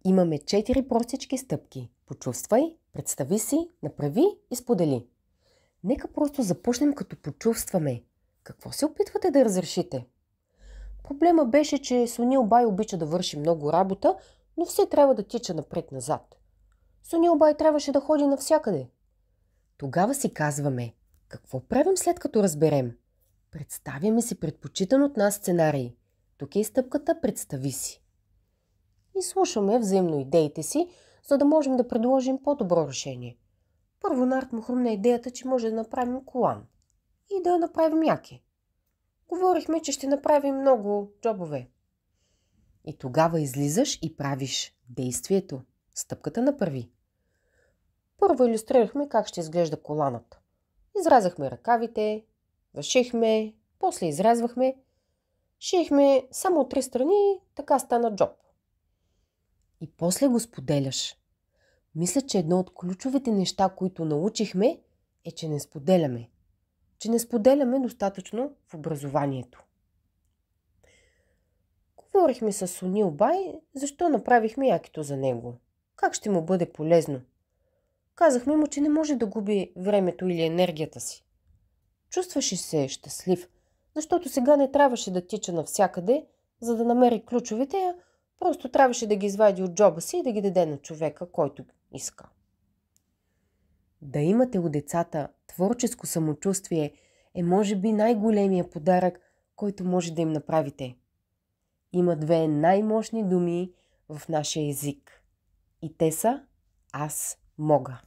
Имаме 4 простички стъпки. Почувствай, представи си, направи и сподели. Нека просто започнем като почувстваме. Какво се опитвате да разрешите? Проблема беше, че Сунил Бай обича да върши много работа, но все трябва да тича напред-назад. Сунил Бай трябваше да ходи навсякъде. Тогава си казваме, какво правим след като разберем? Представяме си предпочитан от нас сценарий. Тук е и стъпката "представи си". И слушаме взаимно идеите си, за да можем да предложим по-добро решение. Първо на Арт му хрумна идеята, че може да направим колан и да я направим яки. Говорихме, че ще направим много джобове. И тогава излизаш и правиш действието, стъпката направи. Първо илюстрирахме как ще изглежда коланата. Изрязахме ръкавите, зашихме, после изрязвахме, шихме само от 3 страни, така стана джоб. И после го споделяш. Мисля, че едно от ключовите неща, които научихме, е, че не споделяме. Че не споделяме достатъчно в образованието. Говорихме с Сунил Бай, защо направихме якито за него. Как ще му бъде полезно. Казахме му, че не може да губи времето или енергията си. Чувстваше се щастлив, защото сега не трябваше да тича навсякъде, за да намери ключовете, а просто трябваше да ги извади от джоба си и да ги даде на човека, който иска. Да имате у децата творческо самочувствие е може би най-големия подарък, който може да им направите. Има 2 най-мощни думи в нашия език. И те са "аз мога".